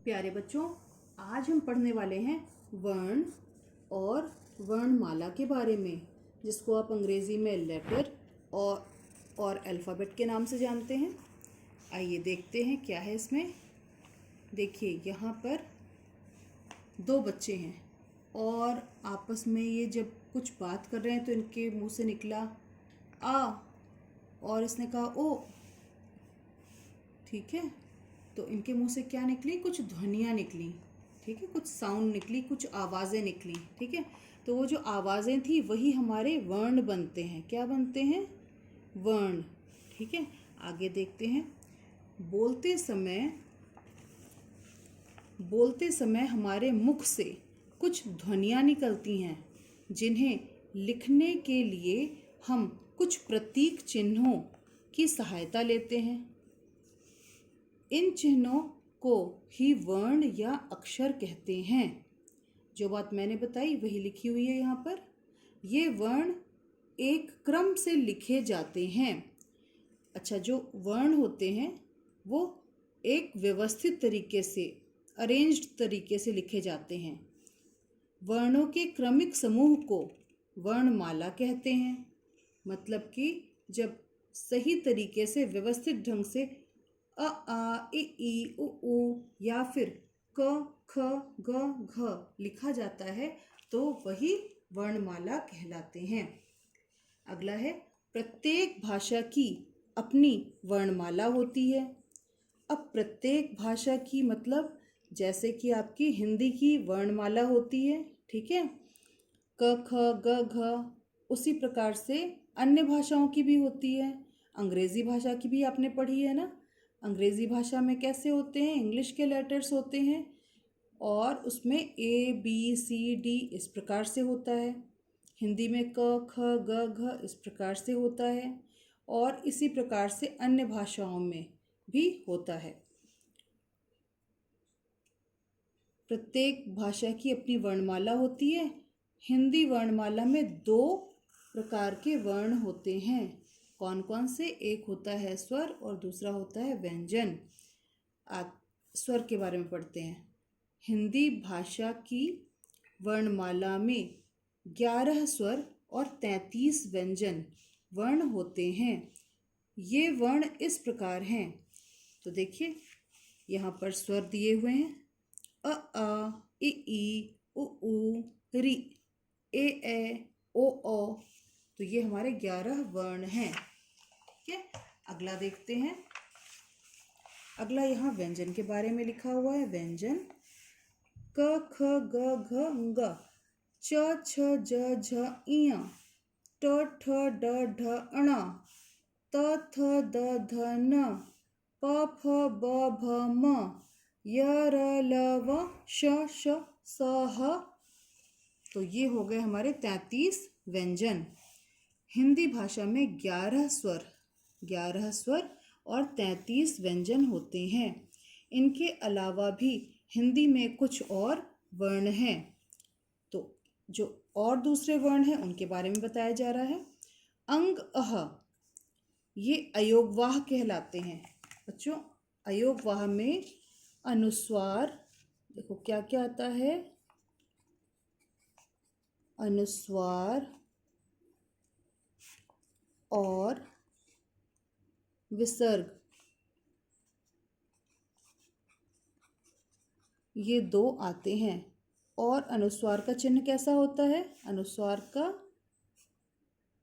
प्यारे बच्चों, आज हम पढ़ने वाले हैं वर्ण और वर्णमाला के बारे में, जिसको आप अंग्रेज़ी में लेटर और अल्फ़ाबेट के नाम से जानते हैं। आइए देखते हैं क्या है इसमें। देखिए, यहाँ पर दो बच्चे हैं और आपस में ये जब कुछ बात कर रहे हैं तो इनके मुंह से निकला आ और इसने कहा ओ। ठीक है, तो इनके मुंह से क्या निकली? कुछ ध्वनियाँ निकली। ठीक है, कुछ साउंड निकली, कुछ आवाज़ें निकली। ठीक है, तो वो जो आवाज़ें थी वही हमारे वर्ण बनते हैं। क्या बनते हैं? वर्ण। ठीक है, आगे देखते हैं। बोलते समय हमारे मुख से कुछ ध्वनियाँ निकलती हैं, जिन्हें लिखने के लिए हम कुछ प्रतीक चिन्हों की सहायता लेते हैं। इन चिन्हों को ही वर्ण या अक्षर कहते हैं। जो बात मैंने बताई वही लिखी हुई है यहाँ पर। ये वर्ण एक क्रम से लिखे जाते हैं। अच्छा, जो वर्ण होते हैं वो एक व्यवस्थित तरीके से, अरेंज्ड तरीके से लिखे जाते हैं। वर्णों के क्रमिक समूह को वर्णमाला कहते हैं। मतलब कि जब सही तरीके से, व्यवस्थित ढंग से अ आ इ ई उ ऊ या फिर क ख ग घ लिखा जाता है तो वही वर्णमाला कहलाते हैं। अगला है, प्रत्येक भाषा की अपनी वर्णमाला होती है। अब प्रत्येक भाषा की मतलब जैसे कि आपकी हिंदी की वर्णमाला होती है, ठीक है, क ख ग घ, उसी प्रकार से अन्य भाषाओं की भी होती है। अंग्रेज़ी भाषा की भी आपने पढ़ी है ना। अंग्रेज़ी भाषा में कैसे होते हैं? इंग्लिश के लेटर्स होते हैं और उसमें ए बी सी डी इस प्रकार से होता है। हिंदी में क ख ग घ इस प्रकार से होता है और इसी प्रकार से अन्य भाषाओं में भी होता है। प्रत्येक भाषा की अपनी वर्णमाला होती है। हिंदी वर्णमाला में दो प्रकार के वर्ण होते हैं। कौन कौन से? एक होता है स्वर और दूसरा होता है व्यंजन। स्वर के बारे में पढ़ते हैं। हिंदी भाषा की वर्णमाला में 11 स्वर और 33 व्यंजन वर्ण होते हैं। ये वर्ण इस प्रकार हैं। तो देखिए, यहाँ पर स्वर दिए हुए हैं। अ आ इ ई उ ऊ रि ए ओ ओ। तो ये हमारे 11 वर्ण हैं। ठीक है, अगला देखते हैं। अगला यहाँ व्यंजन के बारे में लिखा हुआ है। व्यंजन क ख ग घ ङ, च छ ज झ ञ, ट ठ ड ढ ण, त थ द ध न, प फ ब भ म, य र ल व श श स ह। तो ये हो गए हमारे 33 व्यंजन। हिंदी भाषा में 11 स्वर और 33 व्यंजन होते हैं। इनके अलावा भी हिंदी में कुछ और वर्ण हैं। तो जो और दूसरे वर्ण हैं उनके बारे में बताया जा रहा है। अंग अह, ये अयोगवाह कहलाते हैं। बच्चों, अयोगवाह में अनुस्वार, देखो क्या क्या आता है? अनुस्वार और विसर्ग, ये दो आते हैं। और अनुस्वार का चिन्ह कैसा होता है? अनुस्वार का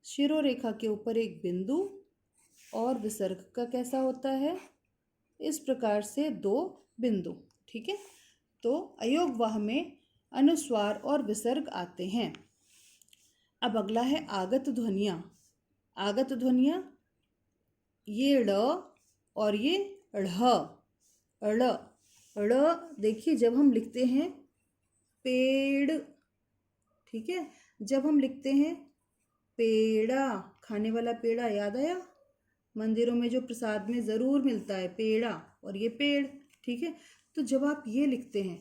शिरोरेखा के ऊपर एक बिंदु और विसर्ग का कैसा होता है? इस प्रकार से दो बिंदु। ठीक है, तो अयोगवाह में अनुस्वार और विसर्ग आते हैं। अब अगला है आगत ध्वनियाँ। आगत ध्वनियाँ, ये ड़ और ये ढ़। ड़ देखिए, जब हम लिखते हैं पेड़, ठीक है, जब हम लिखते हैं पेड़ा, खाने वाला पेड़ा, याद आया? मंदिरों में जो प्रसाद में ज़रूर मिलता है पेड़ा, और ये पेड़। ठीक है, तो जब आप ये लिखते हैं,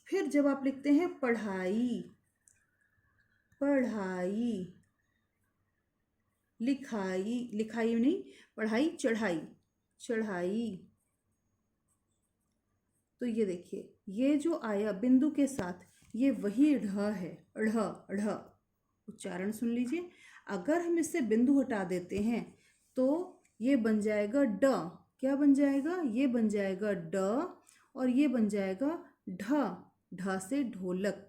फिर जब आप लिखते हैं पढ़ाई, लिखाई नहीं, पढ़ाई, चढ़ाई, तो ये देखिए, ये जो आया बिंदु के साथ, ये वही ढ़ है, ढ़ ढ़। उच्चारण सुन लीजिए। अगर हम इससे बिंदु हटा देते हैं तो ये बन जाएगा ड। क्या बन जाएगा? ये बन जाएगा ड और ये बन जाएगा ढ। ढ से ढोलक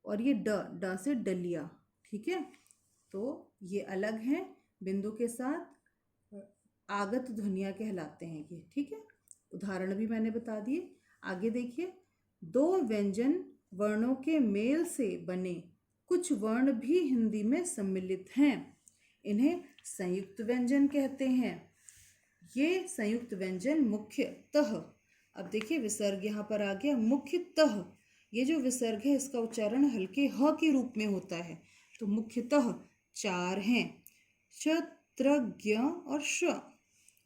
और ये ड, ड से डलिया। ठीक है, तो ये अलग हैं बिंदु के साथ, आगत ध्वनियाँ कहलाते हैं ये। ठीक है, उदाहरण भी मैंने बता दिए। आगे देखिए, दो व्यंजन वर्णों के मेल से बने कुछ वर्ण भी हिंदी में सम्मिलित हैं, इन्हें संयुक्त व्यंजन कहते हैं। ये संयुक्त व्यंजन मुख्यतः, अब देखिए विसर्ग यहाँ पर आ गया मुख्यतः। ये जो विसर्ग है इसका उच्चारण हल्के ह के रूप में होता है। तो मुख्यतः 4 हैं, च, त्र, ज्ञ और श।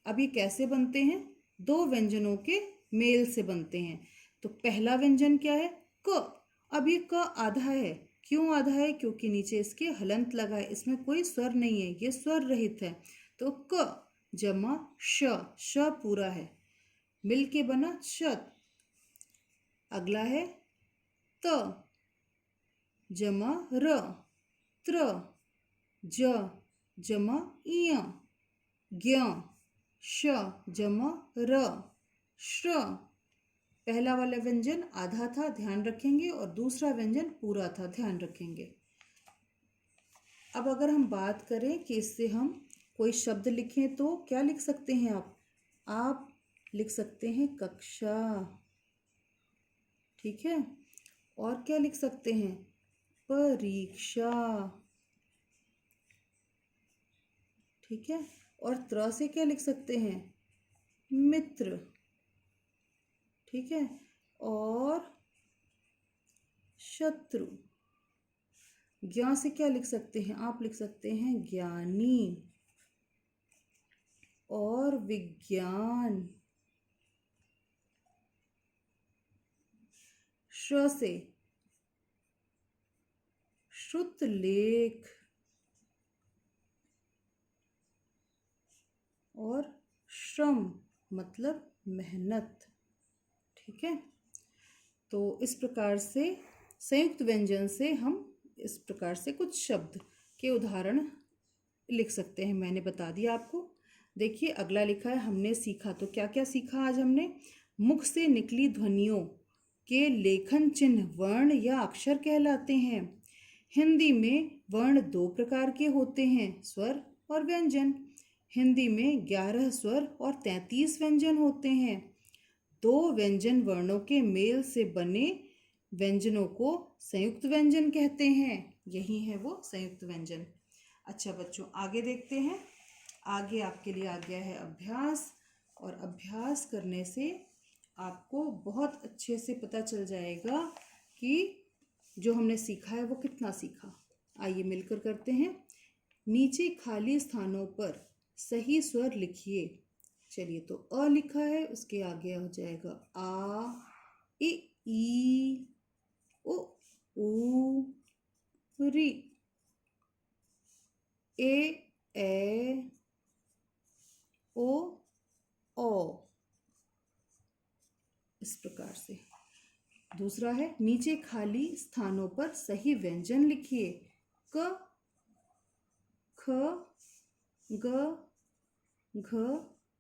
अब ये कैसे बनते हैं? दो व्यंजनों के मेल से बनते हैं। तो पहला व्यंजन क्या है? क। अब ये क आधा है। क्यों आधा है? क्योंकि नीचे इसके हलंत लगा है, इसमें कोई स्वर नहीं है, ये स्वर रहित है। तो क जमा श, श पूरा है, मिल के बना शत। अगला है त जमा र, त्र, ज जमा इय, ज्ञ, श जमा र, श्र। पहला वाला व्यंजन आधा था, ध्यान रखेंगे, और दूसरा व्यंजन पूरा था, ध्यान रखेंगे। अब अगर हम बात करें कि इससे हम कोई शब्द लिखें तो क्या लिख सकते हैं आप लिख सकते हैं कक्षा। ठीक है, और क्या लिख सकते हैं? परीक्षा। ठीक है, और त्र से क्या लिख सकते हैं? मित्र। ठीक है, और शत्रु। ज्ञ से क्या लिख सकते हैं? आप लिख सकते हैं ज्ञानी और विज्ञान। श्र से श्रुतलेख और श्रम मतलब मेहनत। ठीक है, तो इस प्रकार से संयुक्त व्यंजन से हम इस प्रकार से कुछ शब्द के उदाहरण लिख सकते हैं। मैंने बता दिया आपको। देखिए अगला लिखा है, हमने सीखा। तो क्या क्या सीखा आज हमने? मुख से निकली ध्वनियों के लेखन चिन्ह वर्ण या अक्षर कहलाते हैं। हिंदी में वर्ण 2 प्रकार के होते हैं, स्वर और व्यंजन। हिंदी में 11 स्वर और 33 व्यंजन होते हैं। 2 व्यंजन वर्णों के मेल से बने व्यंजनों को संयुक्त व्यंजन कहते हैं। यही है वो संयुक्त व्यंजन। अच्छा बच्चों, आगे देखते हैं। आगे आपके लिए आ गया है अभ्यास, और अभ्यास करने से आपको बहुत अच्छे से पता चल जाएगा कि जो हमने सीखा है वो कितना सीखा। आइए मिलकर करते हैं। नीचे खाली स्थानों पर सही स्वर लिखिए। चलिए, तो अ लिखा है, उसके आगे हो जाएगा आ, ई, ओ, ऊ, री, ए, ओ, औ। इस प्रकार से। दूसरा है, नीचे खाली स्थानों पर सही व्यंजन लिखिए। क, ख, ग, घ,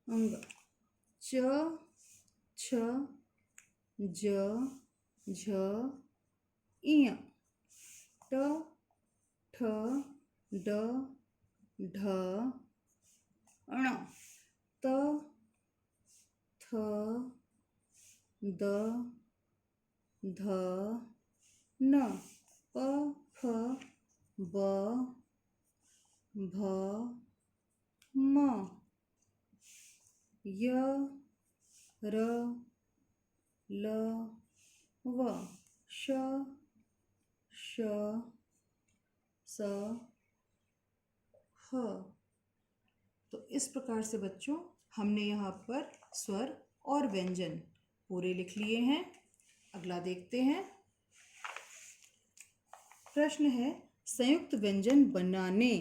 अंग, च, छ, ज, झ, इय, ट, ठ, ड, ढ, ण, त, थ, द, ध, न, प, फ, ब, भ, म, य, र, ल, व, श, श, स, ह। तो इस प्रकार से बच्चों हमने यहाँ पर स्वर और व्यंजन पूरे लिख लिए हैं। अगला देखते हैं। प्रश्न है, संयुक्त व्यंजन बनाने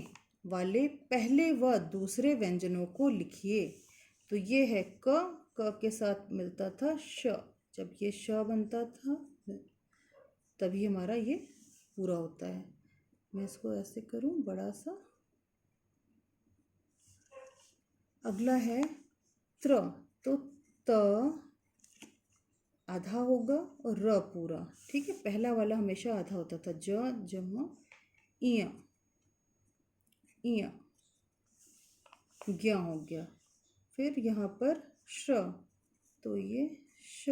वाले पहले व दूसरे व्यंजनों को लिखिए। तो ये है क, क के साथ मिलता था श, जब ये श बनता था तभी हमारा ये पूरा होता है। मैं इसको ऐसे करूं बड़ा सा। अगला है त्र, तो त आधा होगा और र पूरा, ठीक है। पहला वाला हमेशा आधा होता था। ज जमा इया, इया ज्ञ हो गया। फिर यहाँ पर श, तो ये श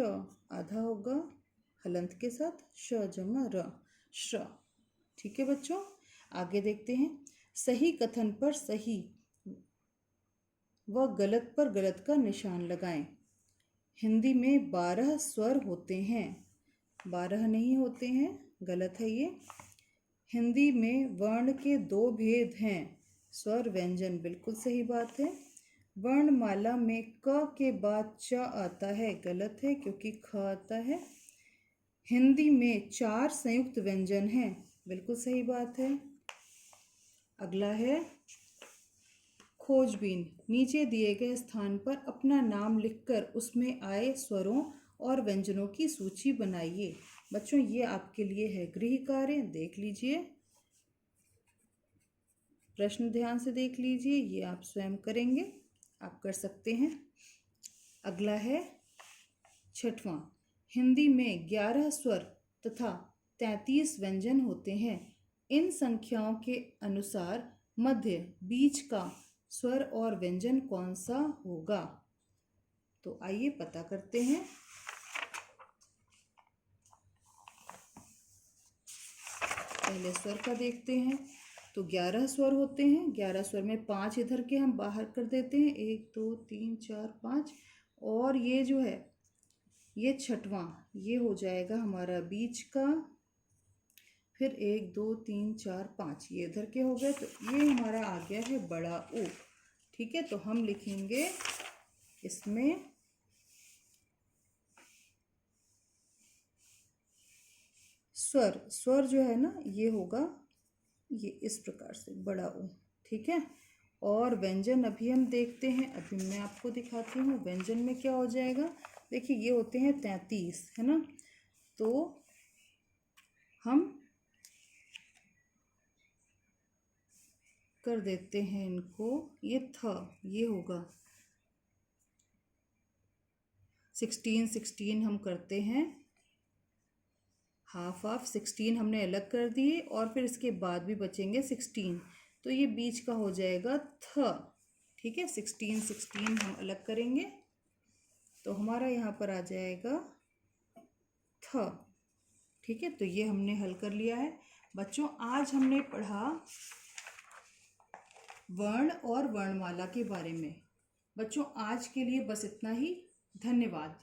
आधा होगा हलंत के साथ, श जमा र, श्र। ठीक है बच्चों, आगे देखते हैं। सही कथन पर सही व गलत पर गलत का निशान लगाएं। हिंदी में 12 स्वर होते हैं, 12 नहीं होते हैं, गलत है ये। हिंदी में वर्ण के 2 भेद हैं, स्वर व्यंजन, बिल्कुल सही बात है। वर्णमाला में क के बाद च आता है, गलत है क्योंकि ख आता है। हिंदी में 4 संयुक्त व्यंजन हैं, बिल्कुल सही बात है। अगला है खोजबीन। नीचे दिए गए स्थान पर अपना नाम लिखकर उसमें आए स्वरों और व्यंजनों की सूची बनाइए। बच्चों ये आपके लिए है गृह कार्य, देख लीजिए, प्रश्न ध्यान से देख लीजिए, ये आप स्वयं करेंगे, आप कर सकते हैं। अगला है छठवां। हिंदी में 11 स्वर तथा 33 व्यंजन होते हैं। इन संख्याओं के अनुसार मध्य बीच का स्वर और व्यंजन कौन सा होगा? तो आइए पता करते हैं। पहले स्वर का देखते हैं। तो 11 स्वर होते हैं। 11 स्वर में 5 इधर के हम बाहर कर देते हैं, 1 2 3 4 5, और ये जो है ये छठवां, ये हो जाएगा हमारा बीच का। फिर 1 2 3 4 5 ये इधर के हो गए, तो ये हमारा आ गया है बड़ा ऊ। ठीक है, तो हम लिखेंगे इसमें स्वर, स्वर जो है ना ये होगा ये इस प्रकार से बड़ा ऊ। ठीक है, और व्यंजन अभी हम देखते हैं, अभी मैं आपको दिखाती हूँ व्यंजन में क्या हो जाएगा। देखिए ये होते हैं 33, है ना, तो हम कर देते हैं इनको, ये था ये होगा 16 हम करते हैं, हाफ हाफ 16 हमने अलग कर दिए, और फिर इसके बाद भी बचेंगे 16, तो ये बीच का हो जाएगा थ। ठीक है, 16 हम अलग करेंगे तो हमारा यहाँ पर आ जाएगा थ। ठीक है, तो ये हमने हल कर लिया है। बच्चों आज हमने पढ़ा वर्ण और वर्णमाला के बारे में। बच्चों आज के लिए बस इतना ही, धन्यवाद।